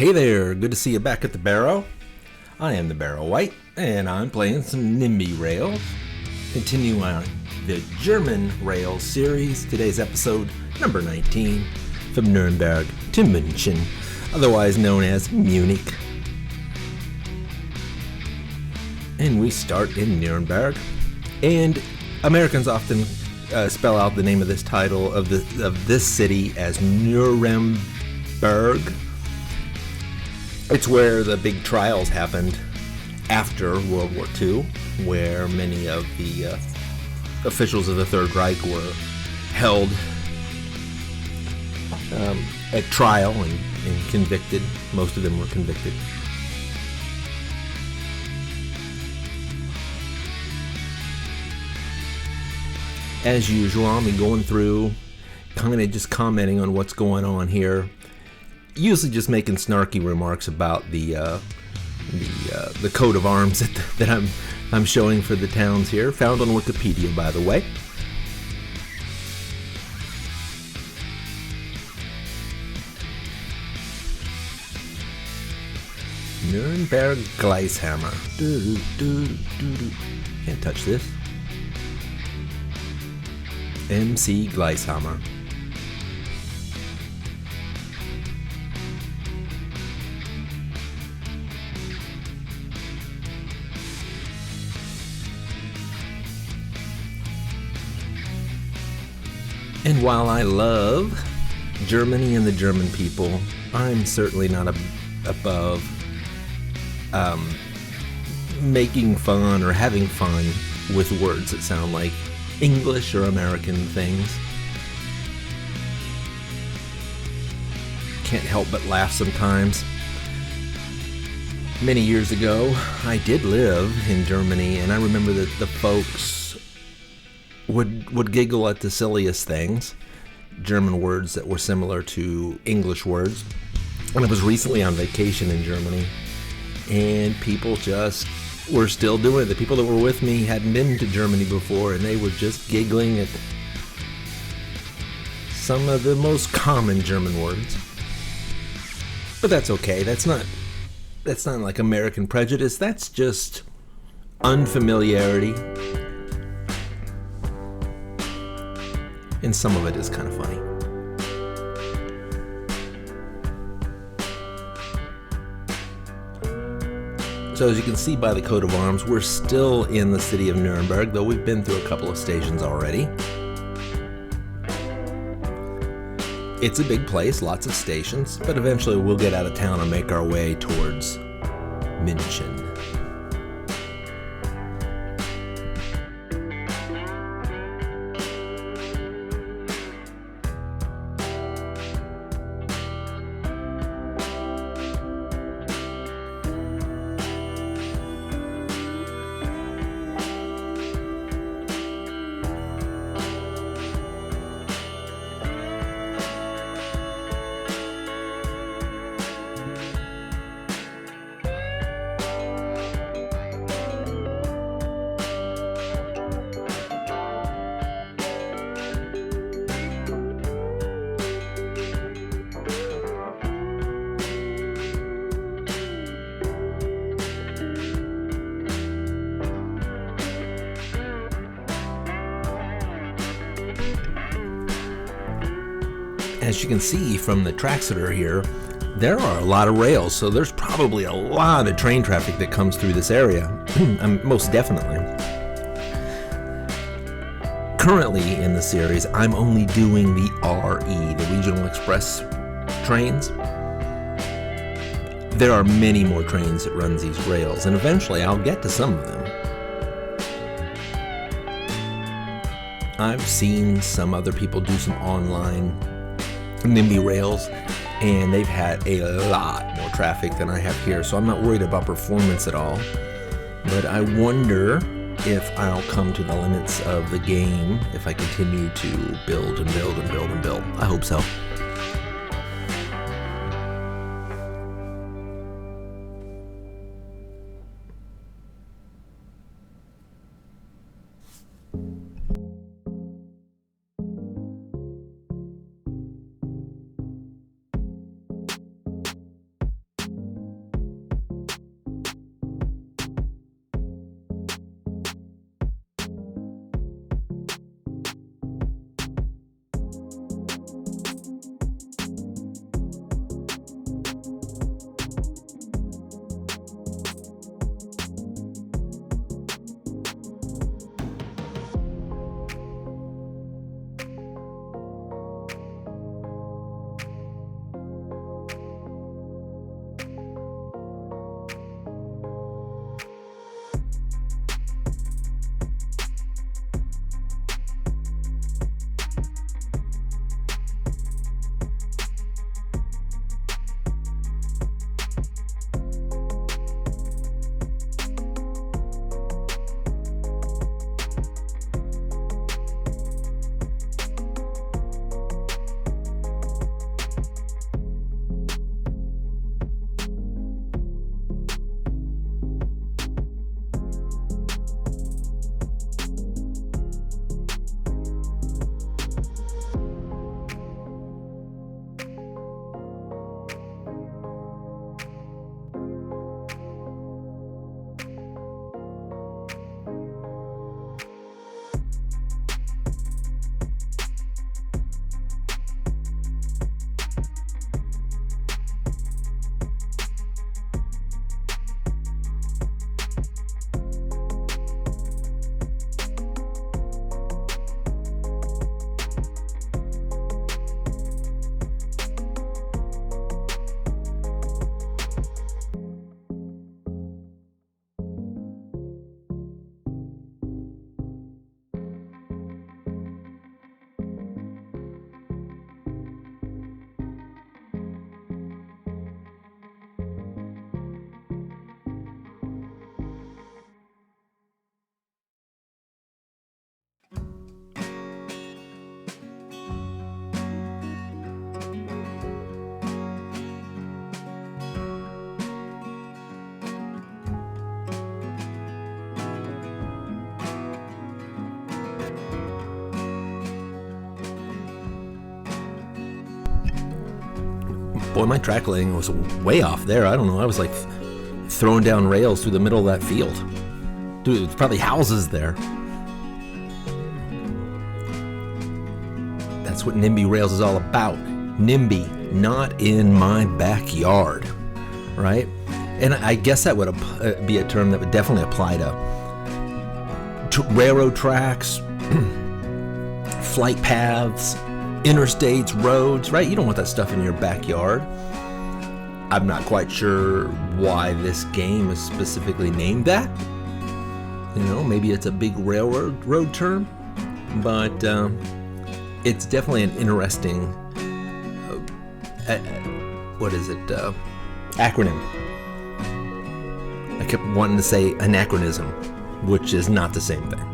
Hey there, good to see you back at the Barrow. I am the Barrow White, and I'm playing some NIMBY rails. Continue on the German Rails series. Today's episode, number 19, from Nürnberg to München, otherwise known as Munich. And we start in Nürnberg, and Americans often spell out the name of this title of this city as Nuremberg. It's where the big trials happened after World War II, where many of the officials of the Third Reich were held at trial and convicted. Most of them were convicted. As usual, I'll be going through, kind of just commenting on what's going on here. Usually just making snarky remarks about the coat of arms that I'm showing for the towns here, found on Wikipedia, by the way. Nürnberg Gleishammer. Can't touch this. MC Gleishammer. And while I love Germany and the German people, I'm certainly not above making fun or having fun with words that sound like English or American things. Can't help but laugh sometimes. Many years ago, I did live in Germany, and I remember that the folks would giggle at the silliest things, German words that were similar to English words. And I was recently on vacation in Germany, and people just were still doing it. The people that were with me hadn't been to Germany before, and they were just giggling at some of the most common German words. But that's okay. That's not like American prejudice. That's just unfamiliarity. And some of it is kind of funny. So as you can see by the coat of arms, we're still in the city of Nuremberg, though we've been through a couple of stations already. It's a big place, lots of stations, but eventually we'll get out of town and make our way towards München. As you can see from the tracks that are here, there are a lot of rails, so there's probably a lot of train traffic that comes through this area, most definitely. Currently in the series, I'm only doing the RE, the Regional Express trains. There are many more trains that run these rails, and eventually I'll get to some of them. I've seen some other people do some online NIMBY rails, and they've had a lot more traffic than I have here, so I'm not worried about performance at all. But I wonder if I'll come to the limits of the game if I continue to build and build and build and build. I hope so. Boy, my track laying was way off there. I don't know. I was like throwing down rails through the middle of that field. Dude, there's probably houses there. That's what NIMBY Rails is all about. NIMBY, not in my backyard, right? And I guess that would be a term that would definitely apply to railroad tracks, flight paths, interstates, roads, right? You don't want that stuff in your backyard. I'm not quite sure why this game is specifically named that. You know, maybe it's a big road term, but it's definitely an interesting, acronym. I kept wanting to say anachronism, which is not the same thing.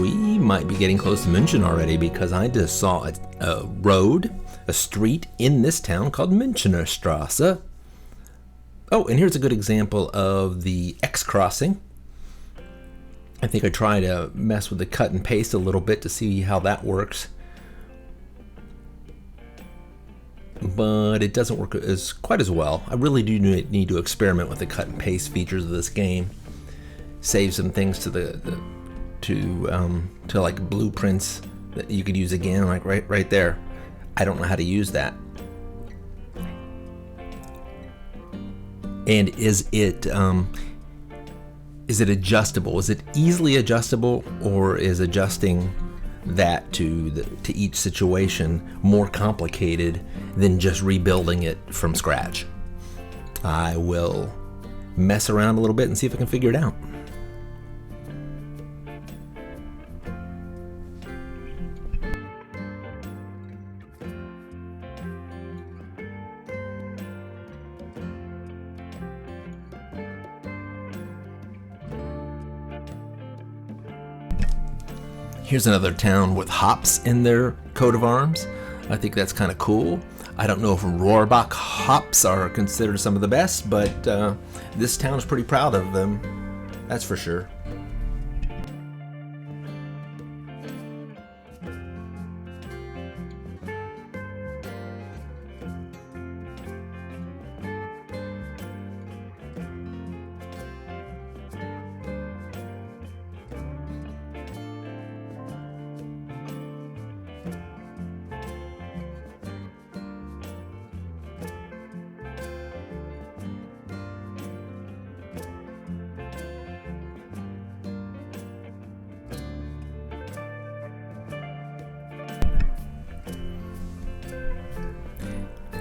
We might be getting close to München already, because I just saw a road, a street in this town called Münchener Straße. Oh, and here's a good example of the X crossing. I think I try to mess with the cut and paste a little bit to see how that works. But it doesn't work quite as well. I really do need to experiment with the cut and paste features of this game. Save some things to like blueprints that you could use again, like right there. I don't know how to use that. And is it adjustable? Is it easily adjustable, or is adjusting that to each situation more complicated than just rebuilding it from scratch? I will mess around a little bit and see if I can figure it out. Here's another town with hops in their coat of arms. I think that's kind of cool. I don't know if Rohrbach hops are considered some of the best, but this town is pretty proud of them. That's for sure.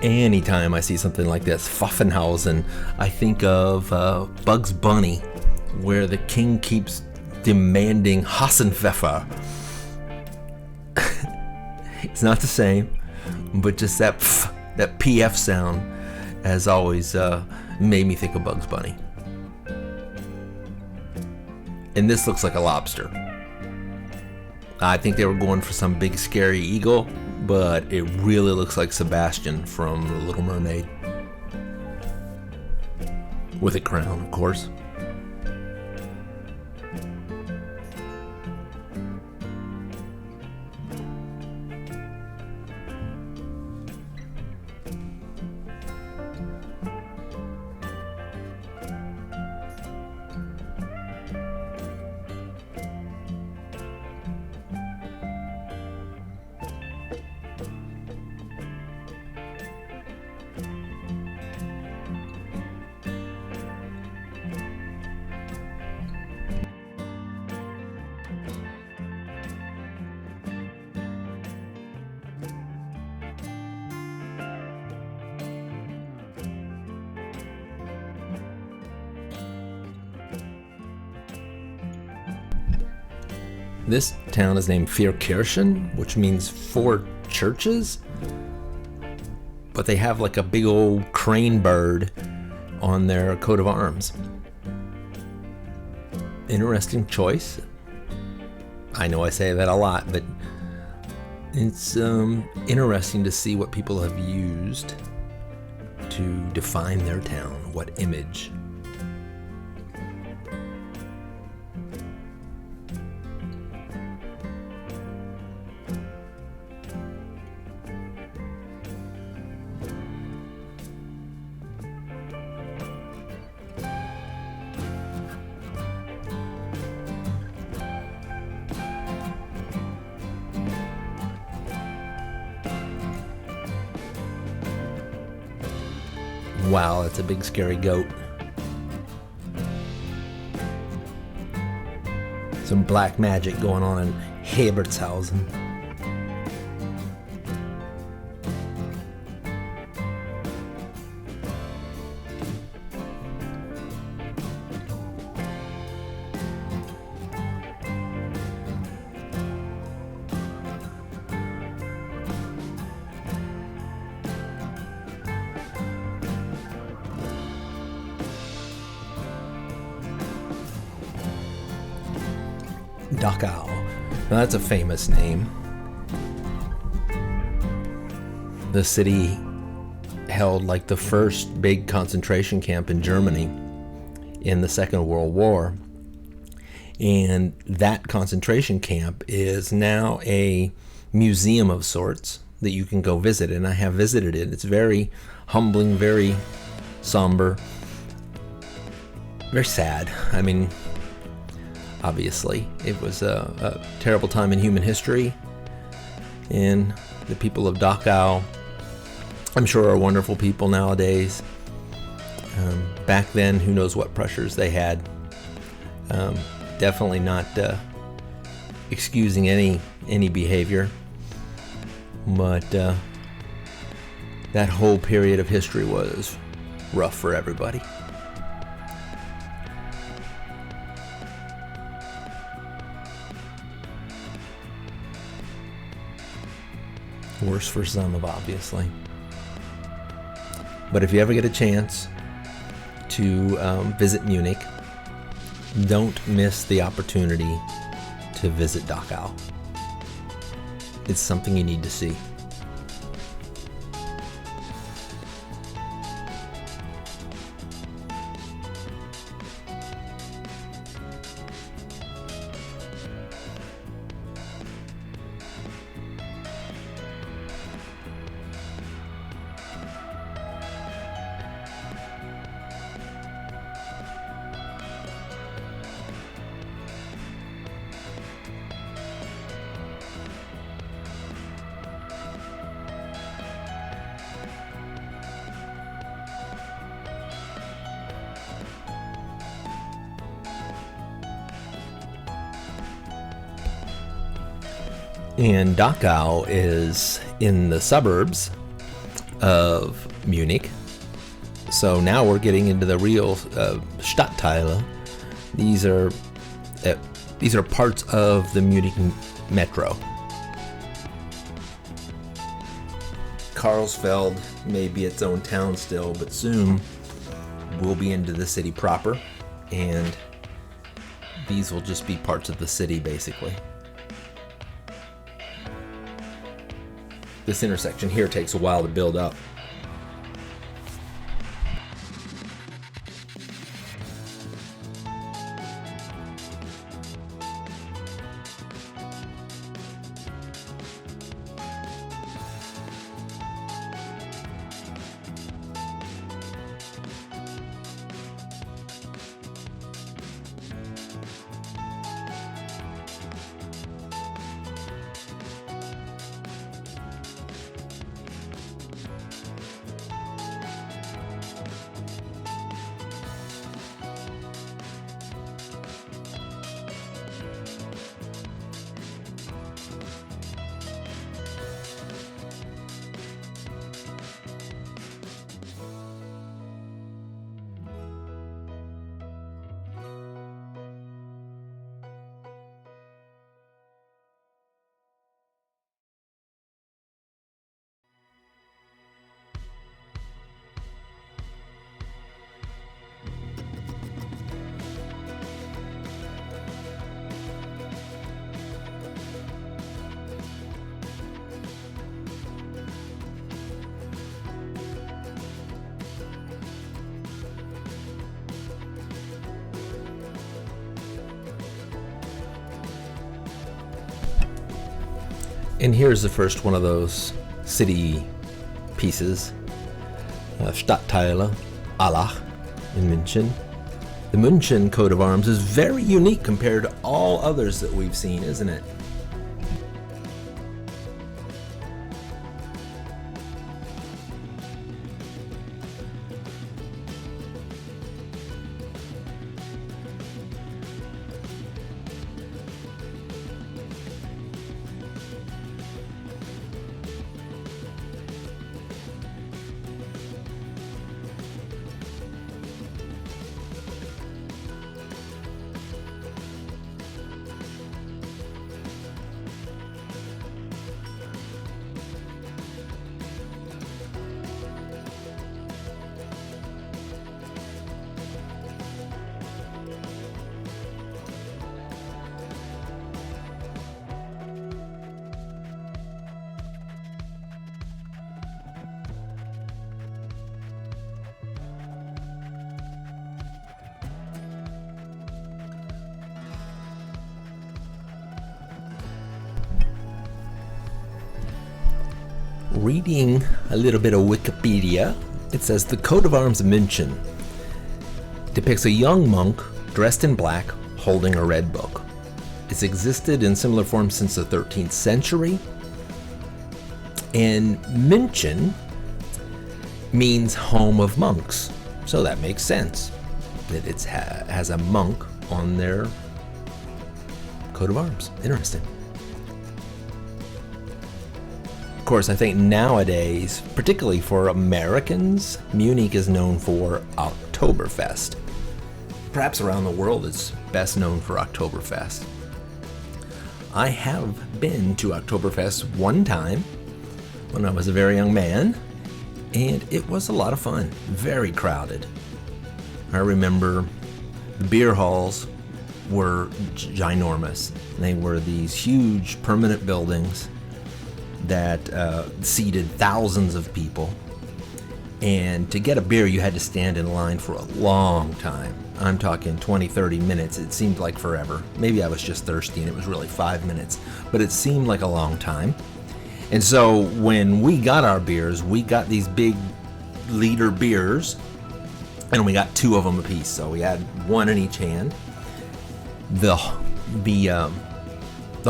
Anytime I see something like this, Pfaffenhausen, I think of Bugs Bunny, where the king keeps demanding Hassenpfeffer. It's not the same, but just that PF sound has always made me think of Bugs Bunny. And this looks like a lobster. I think they were going for some big scary eagle, but it really looks like Sebastian from The Little Mermaid. With a crown, of course. This town is named Vierkirchen, which means 4 churches. But they have like a big old crane bird on their coat of arms. Interesting choice. I know I say that a lot, but it's interesting to see what people have used to define their town, what image. Wow, that's a big scary goat. Some black magic going on in Hebertshausen. Dachau. Now that's a famous name. The city held like the first big concentration camp in Germany in the Second World War. And that concentration camp is now a museum of sorts that you can go visit. And I have visited it. It's very humbling, very somber, very sad. I mean, obviously, it was a terrible time in human history, and the people of Dachau, I'm sure, are wonderful people nowadays. Back then, who knows what pressures they had. Definitely not excusing any behavior, but that whole period of history was rough for everybody. Worse for some, obviously. But if you ever get a chance to visit Munich, don't miss the opportunity to visit Dachau. It's something you need to see. And Dachau is in the suburbs of Munich. So now we're getting into the real Stadtteile. These are parts of the Munich metro. Karlsfeld may be its own town still, but soon we'll be into the city proper, and these will just be parts of the city, basically. This intersection here takes a while to build up. And here's the first one of those city pieces, Stadtteile Allach in München. The München coat of arms is very unique compared to all others that we've seen, isn't it? Reading a little bit of Wikipedia, it says the coat of arms of München depicts a young monk dressed in black holding a red book. It's existed in similar form since the 13th century, and München means home of monks, so that makes sense that it has a monk on their coat of arms. Interesting. Of course, I think nowadays, particularly for Americans, Munich is known for Oktoberfest. Perhaps around the world it's best known for Oktoberfest. I have been to Oktoberfest one time when I was a very young man, and it was a lot of fun. Very crowded. I remember the beer halls were ginormous. They were these huge permanent buildings that seated thousands of people, and to get a beer you had to stand in line for a long time. I'm talking 20-30 minutes. It seemed like forever. Maybe I was just thirsty and it was really 5 minutes, but it seemed like a long time. And so when we got our beers, we got these big liter beers, and we got 2 of them apiece, so we had 1 in each hand. The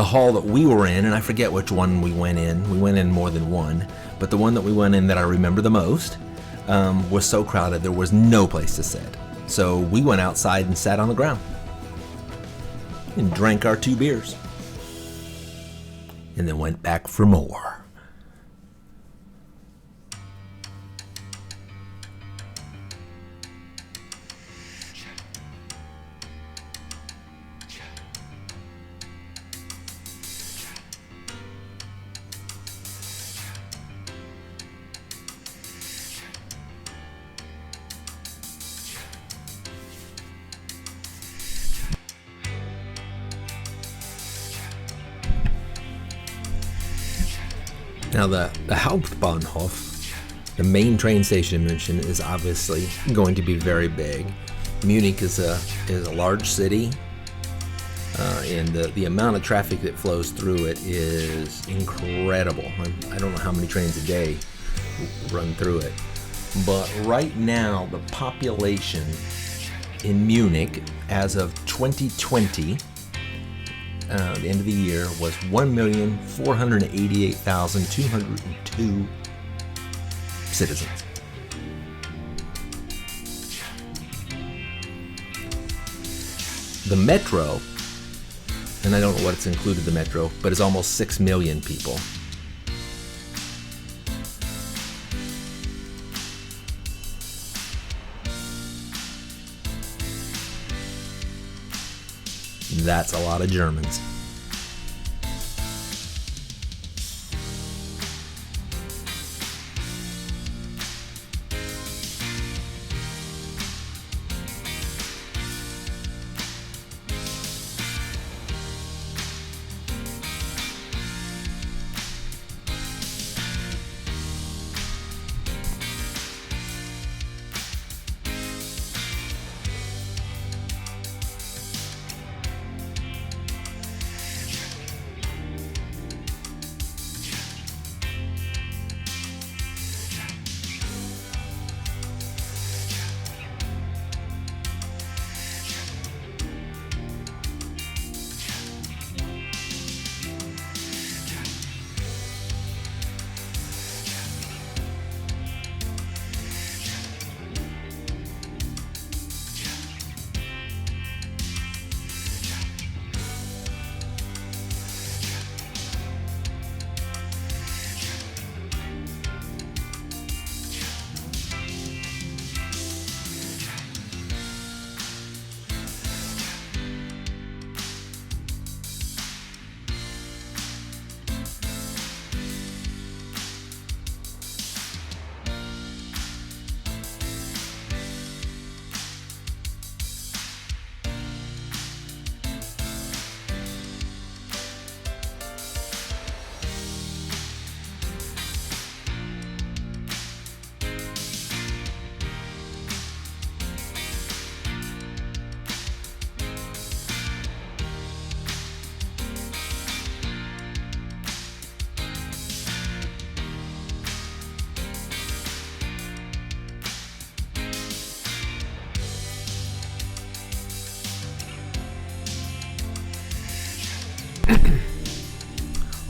hall that we were in, and I forget which one we went in more than one, but the one that we went in that I remember the most was so crowded there was no place to sit. So we went outside and sat on the ground and drank our 2 beers and then went back for more. Now the Hauptbahnhof, the main train station in München, is obviously going to be very big. Munich is a large city, and the amount of traffic that flows through it is incredible. I don't know how many trains a day run through it, but right now the population in Munich as of 2020, the end of the year, was 1,488,202 citizens. The metro, and I don't know what's included the metro, but it's almost 6 million people. That's a lot of Germans.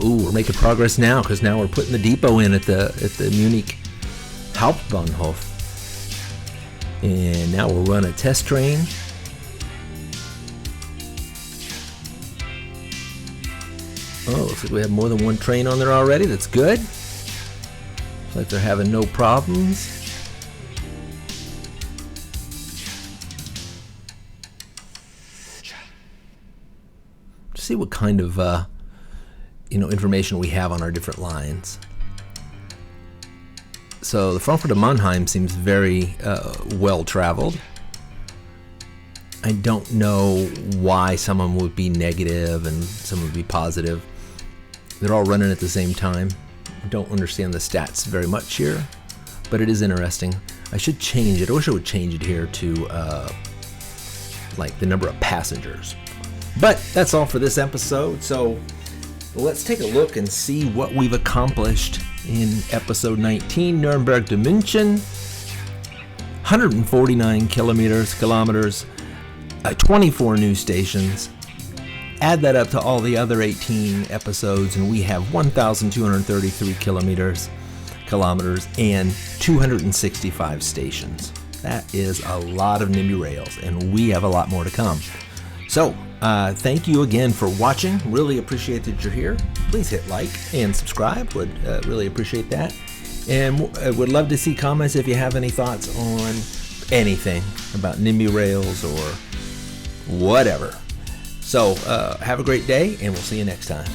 Ooh, we're making progress now, because now we're putting the depot in at the Munich Hauptbahnhof. And now we'll run a test train. Oh, looks like we have more than one train on there already. That's good. Looks like they're having no problems. See what kind of information we have on our different lines. So the Frankfurt to Mannheim seems very well traveled. I don't know why someone would be negative and someone would be positive. They're all running at the same time. I don't understand the stats very much here, but it is interesting. I should change it. I wish I would change it here to like the number of passengers. But that's all for this episode. So let's take a look and see what we've accomplished in episode 19, Nürnberg to München. 149 kilometers, 24 new stations. Add that up to all the other 18 episodes, and we have 1,233 kilometers, and 265 stations. That is a lot of NIMBY rails, and we have a lot more to come. So, thank you again for watching. Really appreciate that you're here. Please hit like and subscribe. Would really appreciate that. And would love to see comments if you have any thoughts on anything about NIMBY rails or whatever. So, have a great day, and we'll see you next time.